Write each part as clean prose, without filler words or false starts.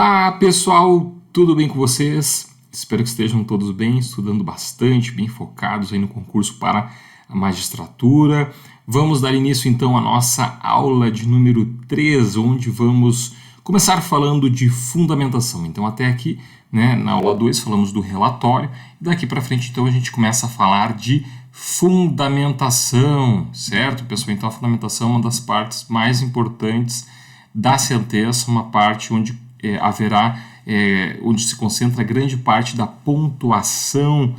Olá pessoal, tudo bem com vocês? Espero que estejam todos bem, estudando bastante, bem focados aí no concurso para a magistratura. Vamos dar início então à nossa aula de número 3, onde vamos começar falando de fundamentação. Então até aqui, na aula 2 falamos do relatório, e daqui para frente então a gente começa a falar de fundamentação, certo pessoal? Então a fundamentação é uma das partes mais importantes da sentença, uma parte onde onde se concentra grande parte da pontuação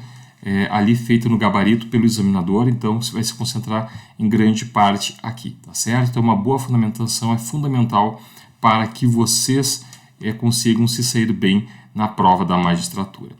ali feita no gabarito pelo examinador, então você vai se concentrar em grande parte aqui, tá certo? Então uma boa fundamentação é fundamental para que vocês consigam se sair bem na prova da magistratura.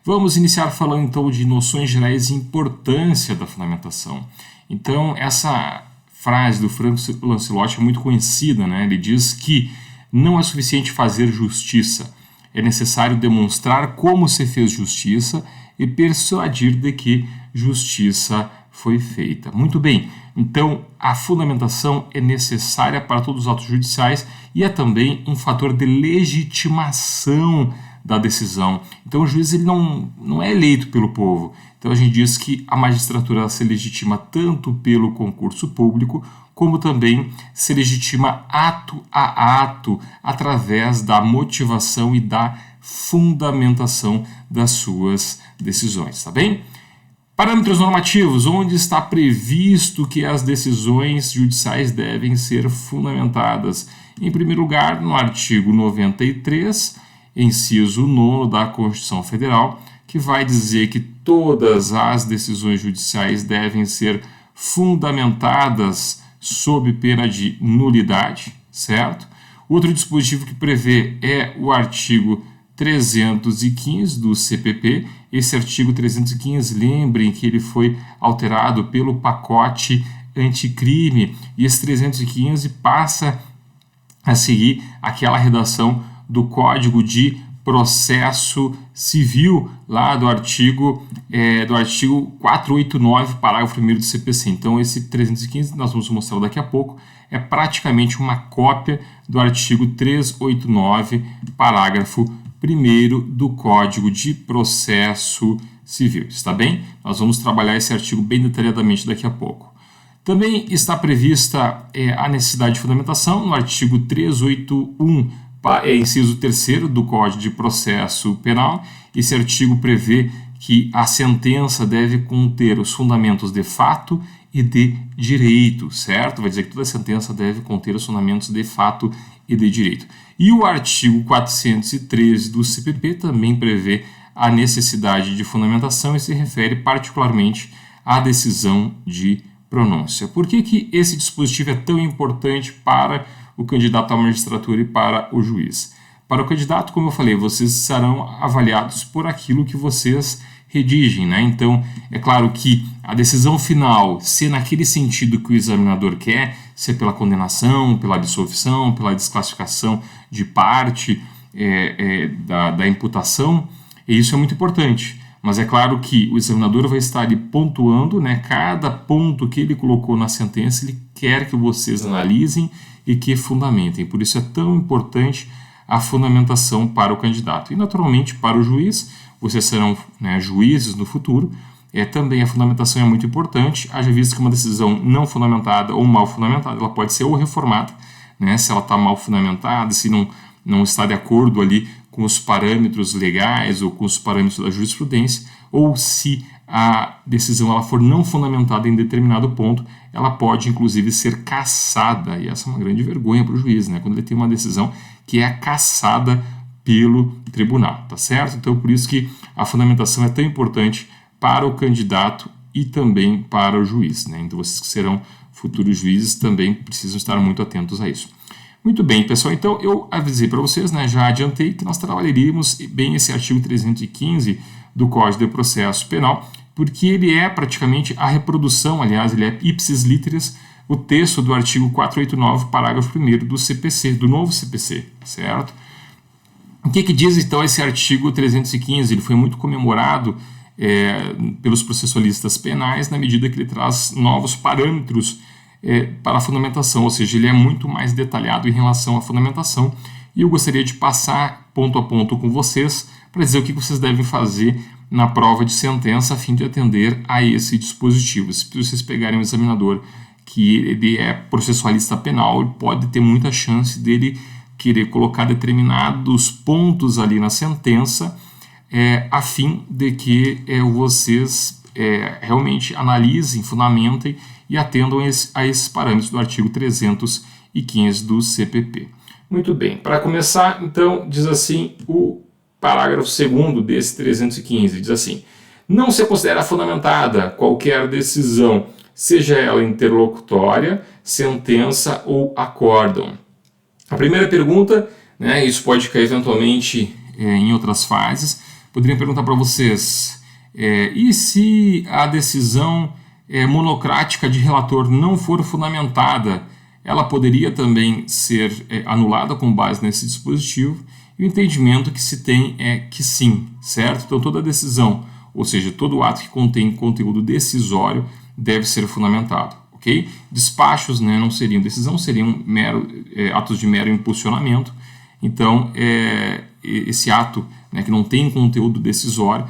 Vamos iniciar falando então de noções gerais e importância da fundamentação. Então essa frase do Franco Lancelotti é muito conhecida, né? Ele diz que não é suficiente fazer justiça, é necessário demonstrar como se fez justiça e persuadir de que justiça foi feita. Muito bem, então a fundamentação é necessária para todos os atos judiciais e é também um fator de legitimação da decisão. Então o juiz ele não é eleito pelo povo. Então a gente diz que a magistratura se legitima tanto pelo concurso público, como também se legitima ato a ato, através da motivação e da fundamentação das suas decisões, tá bem? Parâmetros normativos, onde está previsto que as decisões judiciais devem ser fundamentadas. Em primeiro lugar, no artigo 93, inciso 9 da Constituição Federal, que vai dizer que todas as decisões judiciais devem ser fundamentadas sob pena de nulidade, certo? Outro dispositivo que prevê é o artigo 315 do CPP. Esse artigo 315, lembrem que ele foi alterado pelo pacote anticrime, e esse 315 passa a seguir aquela redação do Código de Processo Civil, lá do artigo 489, parágrafo 1º do CPC. Então esse 315, nós vamos mostrar daqui a pouco, é praticamente uma cópia do artigo 389, parágrafo 1º do Código de Processo Civil. Está bem? Nós vamos trabalhar esse artigo bem detalhadamente daqui a pouco. Também está prevista a necessidade de fundamentação no artigo 381, inciso 3º do Código de Processo Penal. Esse artigo prevê que a sentença deve conter os fundamentos de fato e de direito, certo? Vai dizer que toda sentença deve conter os fundamentos de fato e de direito. E o artigo 413 do CPP também prevê a necessidade de fundamentação e se refere particularmente à decisão de pronúncia. Por que esse dispositivo é tão importante para o candidato à magistratura e para o juiz? Para o candidato, como eu falei, vocês serão avaliados por aquilo que vocês redigem, né? Então, é claro que a decisão final, se naquele sentido que o examinador quer, se é pela condenação, pela absolvição, pela desclassificação de parte da imputação, e isso é muito importante. Mas é claro que o examinador vai estar ali pontuando, né, cada ponto que ele colocou na sentença, ele quer que vocês analisem e que fundamentem. Por isso é tão importante a fundamentação para o candidato. E naturalmente para o juiz, vocês serão juízes no futuro, também a fundamentação é muito importante, haja visto que uma decisão não fundamentada ou mal fundamentada, ela pode ser ou reformada, né, se ela está mal fundamentada, se não está de acordo ali com os parâmetros legais ou com os parâmetros da jurisprudência, ou se a decisão ela for não fundamentada em determinado ponto, ela pode inclusive ser cassada, e essa é uma grande vergonha para o juiz, né, quando ele tem uma decisão que é cassada pelo tribunal, tá certo? Então por isso que a fundamentação é tão importante para o candidato e também para o juiz, né? Então vocês que serão futuros juízes também precisam estar muito atentos a isso. Muito bem, pessoal, então eu avisei para vocês, né, já adiantei que nós trabalharíamos bem esse artigo 315 do Código de Processo Penal, porque ele é praticamente a reprodução, aliás, ele é ipsis literis, o texto do artigo 489, parágrafo 1º do CPC, do novo CPC, certo? O que diz então esse artigo 315? Ele foi muito comemorado pelos processualistas penais na medida que ele traz novos parâmetros para a fundamentação, ou seja, ele é muito mais detalhado em relação à fundamentação e eu gostaria de passar ponto a ponto com vocês para dizer o que vocês devem fazer na prova de sentença a fim de atender a esse dispositivo. Se vocês pegarem um examinador que ele é processualista penal, ele pode ter muita chance dele querer colocar determinados pontos ali na sentença a fim de que vocês realmente analisem, fundamentem e atendam a esses parâmetros do artigo 315 do CPP. Muito bem, para começar, então, diz assim o parágrafo 2º desse 315, diz assim: não se considera fundamentada qualquer decisão, seja ela interlocutória, sentença ou acórdão. A primeira pergunta, isso pode cair eventualmente em outras fases, poderia perguntar para vocês, e se a decisão monocrática de relator não for fundamentada, ela poderia também ser anulada com base nesse dispositivo? E o entendimento que se tem é que sim, certo? Então toda decisão, ou seja, todo ato que contém conteúdo decisório deve ser fundamentado, ok? Despachos não seriam decisão, seriam atos de mero impulsionamento. Então esse ato que não tem conteúdo decisório,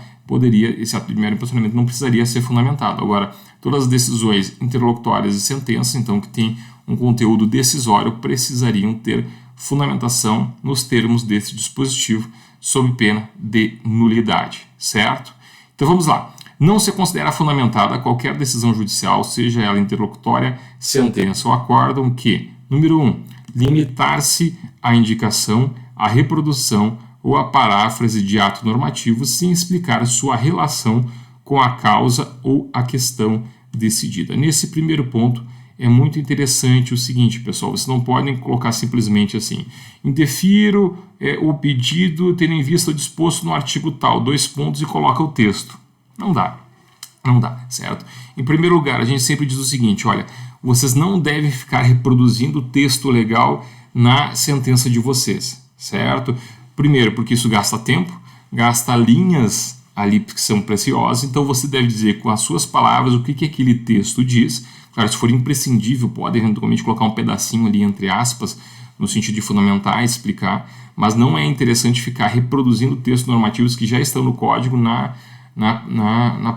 esse ato de mero impulsionamento não precisaria ser fundamentado. Agora, todas as decisões interlocutórias e sentença, então, que tem um conteúdo decisório, precisariam ter fundamentação nos termos desse dispositivo, sob pena de nulidade, certo? Então vamos lá. Não se considera fundamentada qualquer decisão judicial, seja ela interlocutória, sentença ou acórdão, que, número 1, limitar-se à indicação, à reprodução ou à paráfrase de ato normativo sem explicar sua relação com a causa ou a questão decidida. Nesse primeiro ponto, é muito interessante o seguinte, pessoal, vocês não podem colocar simplesmente assim: indefiro o pedido tendo em vista o disposto no artigo tal, 2 pontos, e coloca o texto. Não dá, certo? Em primeiro lugar, a gente sempre diz o seguinte: olha, vocês não devem ficar reproduzindo o texto legal na sentença de vocês, certo? Primeiro, porque isso gasta tempo, gasta linhas ali que são preciosas, então você deve dizer com as suas palavras o que aquele texto diz. Claro, se for imprescindível, pode eventualmente colocar um pedacinho ali entre aspas, no sentido de fundamentar e explicar, mas não é interessante ficar reproduzindo textos normativos que já estão no código na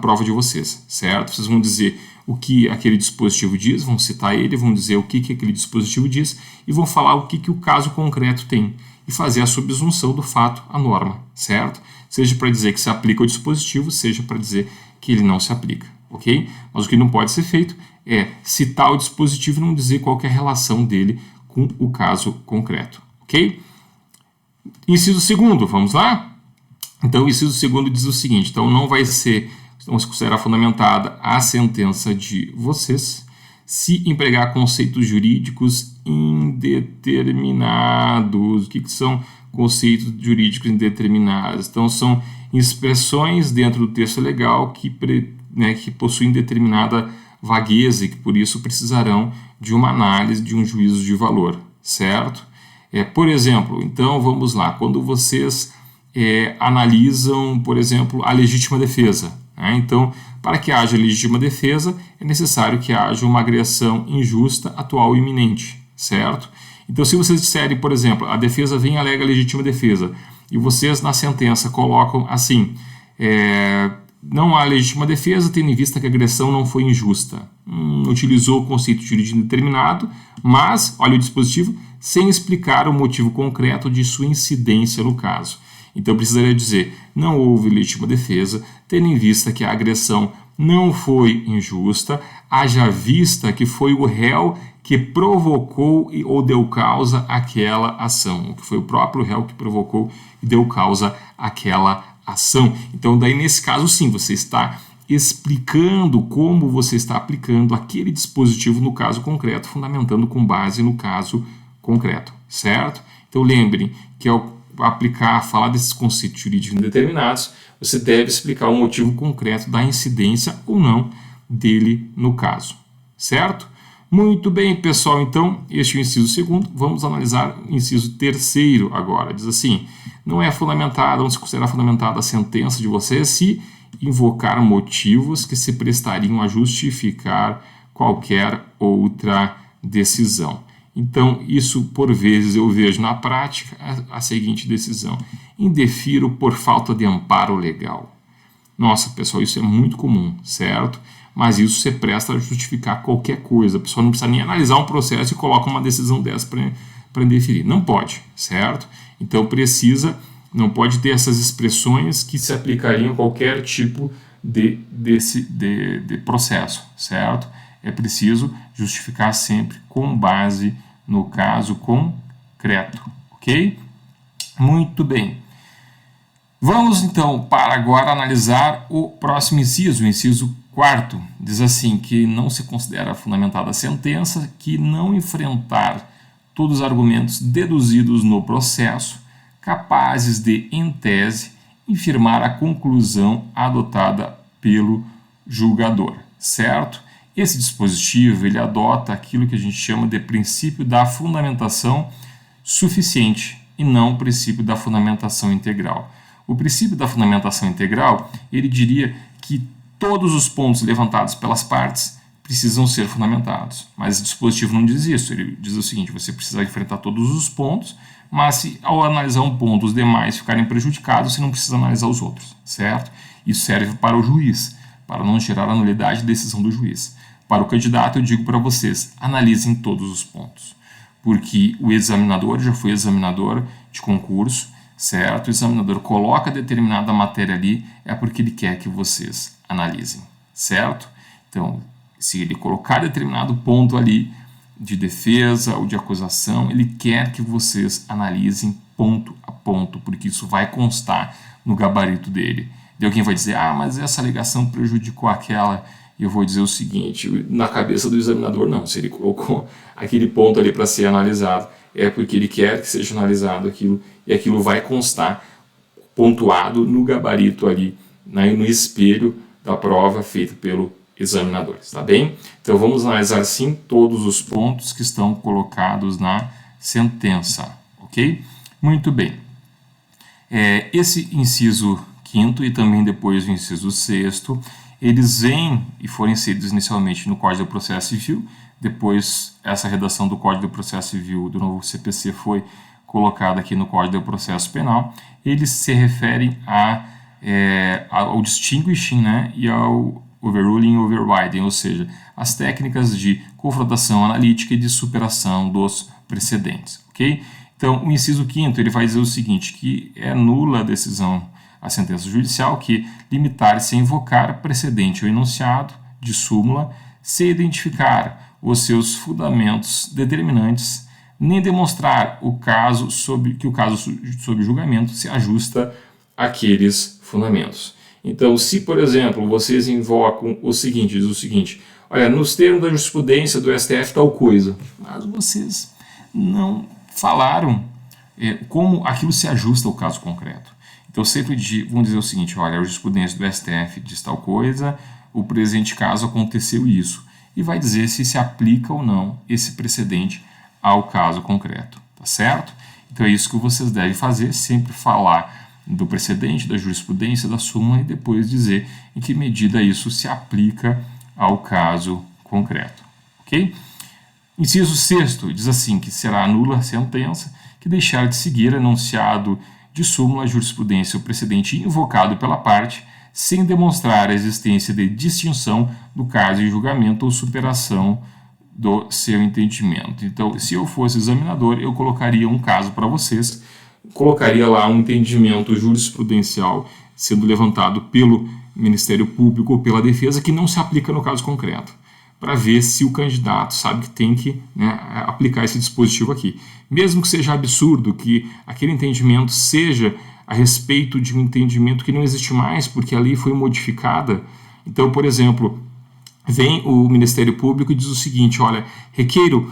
prova de vocês, certo? Vocês vão dizer o que aquele dispositivo diz, vão citar ele, vão dizer o que aquele dispositivo diz e vão falar o que o caso concreto tem e fazer a subsunção do fato à norma, certo? Seja para dizer que se aplica ao dispositivo, seja para dizer que ele não se aplica, ok? Mas o que não pode ser feito é citar o dispositivo e não dizer qual que é a relação dele com o caso concreto, ok? Inciso 2º, vamos lá? Então, o inciso 2º diz o seguinte: então não se considerar fundamentada a sentença de vocês se empregar conceitos jurídicos indeterminados. O que são conceitos jurídicos indeterminados? Então, são expressões dentro do texto legal que possuem determinada vagueza e que, por isso, precisarão de uma análise, de um juízo de valor, certo? Por exemplo, então, vamos lá, quando vocês analisam, por exemplo, a legítima defesa, então, para que haja legítima defesa, é necessário que haja uma agressão injusta, atual e iminente, certo? Então, se vocês disserem, por exemplo, a defesa vem e alega legítima defesa, e vocês na sentença colocam assim: não há legítima defesa, tendo em vista que a agressão não foi injusta. Utilizou o conceito jurídico indeterminado, mas, olha o dispositivo, sem explicar o motivo concreto de sua incidência no caso. Então, precisaria dizer: não houve legítima defesa, tendo em vista que a agressão não foi injusta, haja vista que foi o réu que provocou ou deu causa àquela ação, que foi o próprio réu que provocou e deu causa àquela ação. Então, daí nesse caso, sim, você está explicando como você está aplicando aquele dispositivo no caso concreto, fundamentando com base no caso concreto, certo? Então, lembrem que ao falar desses conceitos jurídicos indeterminados, você deve explicar o motivo concreto da incidência ou não dele no caso, certo? Muito bem, pessoal, então, este é o inciso 2º, vamos analisar o inciso 3º agora. Diz assim: não se considera fundamentada a sentença de vocês se invocar motivos que se prestariam a justificar qualquer outra decisão. Então, isso, por vezes, eu vejo na prática a seguinte decisão: indefiro por falta de amparo legal. Nossa, pessoal, isso é muito comum, certo? Mas isso você presta a justificar qualquer coisa. A pessoa não precisa nem analisar um processo e coloca uma decisão dessa para indeferir. Não pode, certo? Então, não pode ter essas expressões que se aplicariam a qualquer tipo de processo, certo? É preciso justificar sempre com base no caso concreto, ok? Muito bem. Vamos então para agora analisar o próximo inciso, o inciso 4. Diz assim, que não se considera fundamentada a sentença que não enfrentar todos os argumentos deduzidos no processo, capazes de, em tese, infirmar a conclusão adotada pelo julgador, certo? Esse dispositivo ele adota aquilo que a gente chama de princípio da fundamentação suficiente e não o princípio da fundamentação integral. O princípio da fundamentação integral, ele diria que todos os pontos levantados pelas partes precisam ser fundamentados. Mas o dispositivo não diz isso, ele diz o seguinte: você precisa enfrentar todos os pontos, mas se ao analisar um ponto os demais ficarem prejudicados, você não precisa analisar os outros, certo? Isso serve para o juiz, para não gerar a nulidade de decisão do juiz. Para o candidato, eu digo para vocês, analisem todos os pontos, porque o examinador já foi examinador de concurso, certo? O examinador coloca determinada matéria ali, é porque ele quer que vocês analisem, certo? Então, se ele colocar determinado ponto ali de defesa ou de acusação, ele quer que vocês analisem ponto a ponto, porque isso vai constar no gabarito dele. E alguém vai dizer, mas essa alegação prejudicou aquela. E eu vou dizer o seguinte, na cabeça do examinador, não. Se ele colocou aquele ponto ali para ser analisado, é porque ele quer que seja analisado aquilo, e aquilo vai constar pontuado no gabarito ali, no espelho da prova feita pelo examinador, tá bem? Então vamos analisar sim todos os pontos que estão colocados na sentença, ok? Muito bem. Esse inciso 5º e também depois o inciso 6º, eles vêm e foram inseridos inicialmente no Código do Processo Civil, depois essa redação do Código do Processo Civil do novo CPC foi colocada aqui no Código do Processo Penal. Eles se referem ao distinguishing, né, e ao overruling e overriding, ou seja, as técnicas de confrontação analítica e de superação dos precedentes, ok? Então, o inciso 5º ele vai dizer o seguinte, que é nula a decisão, a sentença judicial que limitar-se a invocar precedente ou enunciado de súmula sem identificar os seus fundamentos determinantes, nem demonstrar que o caso sob julgamento se ajusta àqueles fundamentos. Então, se, por exemplo, vocês invocam o seguinte, diz o seguinte, olha, nos termos da jurisprudência do STF tal coisa, mas vocês não falaram como aquilo se ajusta ao caso concreto. Então, sempre vamos dizer o seguinte, olha, a jurisprudência do STF diz tal coisa, o presente caso aconteceu isso, e vai dizer se aplica ou não esse precedente ao caso concreto, tá certo? Então, é isso que vocês devem fazer, sempre falar do precedente, da jurisprudência, da súmula e depois dizer em que medida isso se aplica ao caso concreto, ok? Inciso 6º diz assim, que será nula a sentença que deixar de seguir enunciado de súmula, jurisprudência ou precedente invocado pela parte, sem demonstrar a existência de distinção do caso em julgamento ou superação do seu entendimento. Então, se eu fosse examinador, eu colocaria um caso para vocês, colocaria lá um entendimento jurisprudencial sendo levantado pelo Ministério Público ou pela defesa que não se aplica no caso concreto, para ver se o candidato sabe que tem que aplicar esse dispositivo aqui. Mesmo que seja absurdo que aquele entendimento seja a respeito de um entendimento que não existe mais, porque a lei foi modificada. Então, por exemplo, vem o Ministério Público e diz o seguinte, olha, requeiro,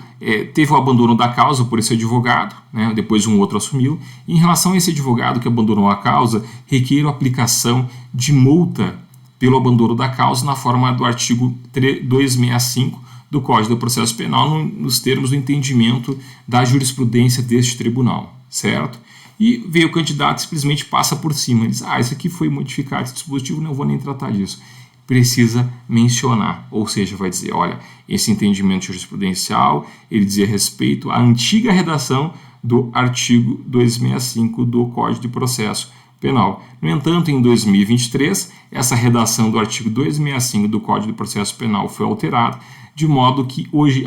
teve o abandono da causa por esse advogado, né, depois um outro assumiu, e em relação a esse advogado que abandonou a causa, requeiro a aplicação de multa pelo abandono da causa na forma do artigo 265 do Código do Processo Penal, nos termos do entendimento da jurisprudência deste tribunal, certo? E veio o candidato simplesmente passa por cima, ele diz, isso aqui foi modificado, esse dispositivo, não vou nem tratar disso. precisa mencionar, ou seja, vai dizer, olha, esse entendimento jurisprudencial, ele dizia respeito à antiga redação do artigo 265 do Código de Processo Penal. No entanto, em 2023, essa redação do artigo 265 do Código de Processo Penal foi alterada, de modo que hoje,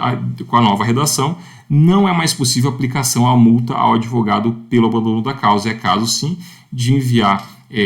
com a nova redação, não é mais possível aplicação à multa ao advogado pelo abandono da causa. É caso, sim, de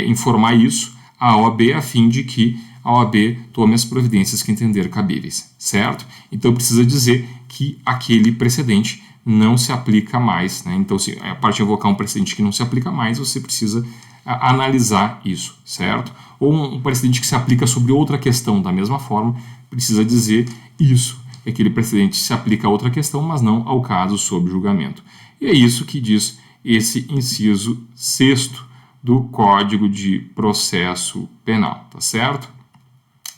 informar isso à OAB, a fim de que a OAB tome as providências que entender cabíveis, certo? Então, precisa dizer que aquele precedente não se aplica mais, né? Então, se a parte de invocar um precedente que não se aplica mais, você precisa analisar isso, certo? Ou um precedente que se aplica sobre outra questão da mesma forma, precisa dizer isso. Aquele precedente se aplica a outra questão, mas não ao caso sob julgamento. E é isso que diz esse inciso 6º do Código de Processo Penal, tá certo?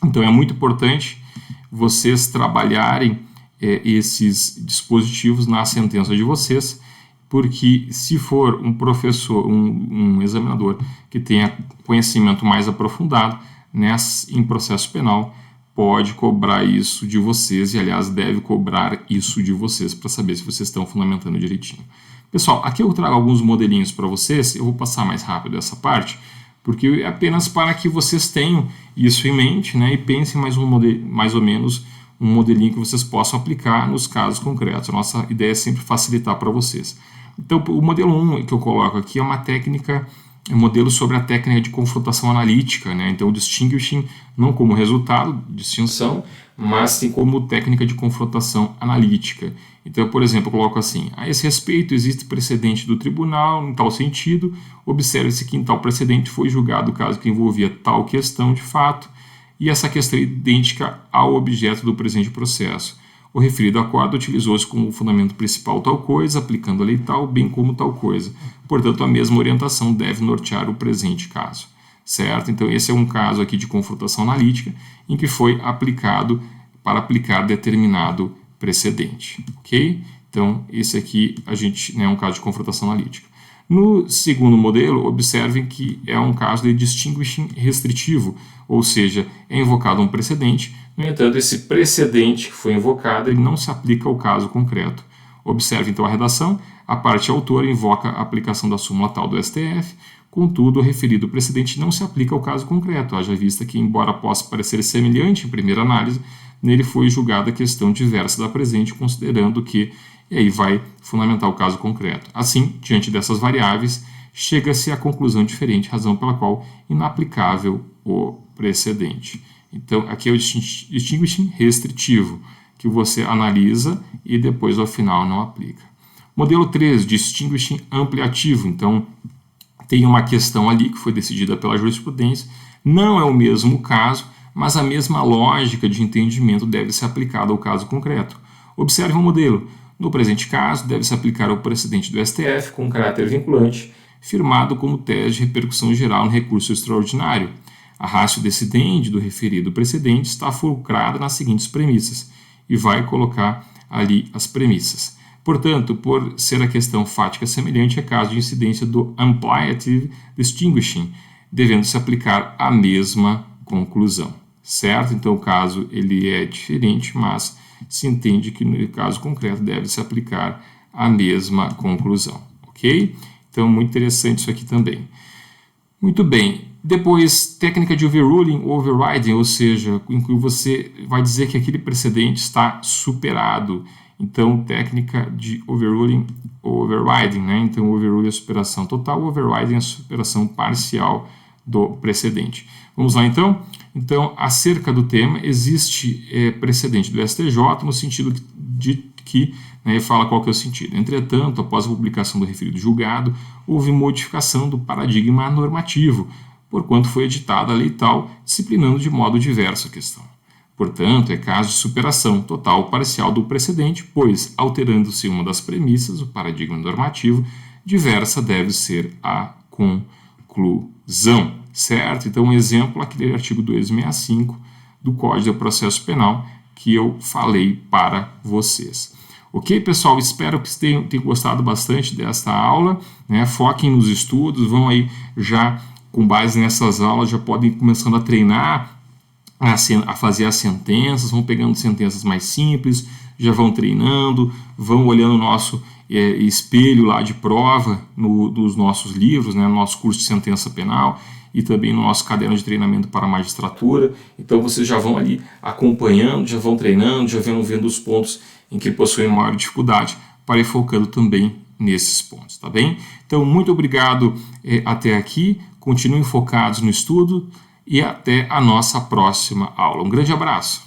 Então, é muito importante vocês trabalharem esses dispositivos na sentença de vocês, porque se for um professor, um examinador que tenha conhecimento mais aprofundado em processo penal, pode cobrar isso de vocês e, aliás, deve cobrar isso de vocês para saber se vocês estão fundamentando direitinho. Pessoal, aqui eu trago alguns modelinhos para vocês, eu vou passar mais rápido essa parte, porque é apenas para que vocês tenham isso em mente, né, e pensem mais ou menos um modelinho que vocês possam aplicar nos casos concretos. A nossa ideia é sempre facilitar para vocês. Então, o modelo 1 que eu coloco aqui é uma técnica, um modelo sobre a técnica de confrontação analítica, né? Então, distinguishing não como resultado, distinção, mas sim como técnica de confrontação analítica. Então, por exemplo, eu coloco assim: a esse respeito, existe precedente do tribunal em tal sentido, observe-se que em tal precedente foi julgado o caso que envolvia tal questão de fato, e essa questão é idêntica ao objeto do presente processo. O referido acordo utilizou-se como fundamento principal tal coisa, aplicando a lei tal, bem como tal coisa. Portanto, a mesma orientação deve nortear o presente caso, certo? Então, esse é um caso aqui de confrontação analítica, em que foi aplicado para aplicar determinado precedente, ok? Então, esse aqui é um caso de confrontação analítica. No segundo modelo, observem que é um caso de distinguishing restritivo, ou seja, é invocado um precedente. No entanto, esse precedente que foi invocado ele não se aplica ao caso concreto. Observe então a redação. A parte autora invoca a aplicação da súmula tal do STF, contudo, o referido precedente não se aplica ao caso concreto, haja vista que, embora possa parecer semelhante em primeira análise, nele foi julgada a questão diversa da presente, considerando que, e aí vai fundamentar o caso concreto. Assim, diante dessas variáveis, chega-se à conclusão diferente, razão pela qual inaplicável o precedente. Então, aqui é o distinguishing restritivo, que você analisa e depois, ao final, não aplica. Modelo 3, distinguishing ampliativo. Então, tem uma questão ali que foi decidida pela jurisprudência, não é o mesmo caso, mas a mesma lógica de entendimento deve ser aplicada ao caso concreto. Observe o modelo. No presente caso, deve-se aplicar o precedente do STF com caráter vinculante, firmado como tese de repercussão geral no recurso extraordinário. A ratio decidendi do referido precedente está fulcrada nas seguintes premissas, e vai colocar ali as premissas. Portanto, por ser a questão fática semelhante, é caso de incidência do ampliative distinguishing, devendo-se aplicar a mesma conclusão, certo? Então, o caso ele é diferente, mas se entende que no caso concreto deve-se aplicar a mesma conclusão, ok? Então, muito interessante isso aqui também. Muito bem. Depois, técnica de overruling ou overriding, ou seja, em que você vai dizer que aquele precedente está superado. Então, técnica de overruling ou overriding, né? Então, overruling é a superação total, overriding é a superação parcial do precedente. Vamos lá, então? Então, acerca do tema, existe precedente do STJ no sentido de que, né, fala qual que é o sentido. Entretanto, após a publicação do referido julgado, houve modificação do paradigma normativo, porquanto foi editada a lei tal, disciplinando de modo diverso a questão. Portanto, é caso de superação total ou parcial do precedente, pois, alterando-se uma das premissas, o paradigma normativo, diversa deve ser a conclusão, certo? Então, um exemplo, aquele artigo 265 do Código de Processo Penal que eu falei para vocês. Ok, pessoal? Espero que vocês tenham gostado bastante desta aula, né? Foquem nos estudos, vão aí já com base nessas aulas, já podem ir começando a treinar a fazer as sentenças, vão pegando sentenças mais simples, já vão treinando, vão olhando o nosso espelho lá de prova nos nossos livros, né, no nosso curso de sentença penal e também no nosso caderno de treinamento para a magistratura. Então vocês já vão ali acompanhando, já vão treinando, já vão vendo os pontos em que possuem maior dificuldade para ir focando também nesses pontos, tá bem? Então, muito obrigado até aqui, continuem focados no estudo e até a nossa próxima aula. Um grande abraço!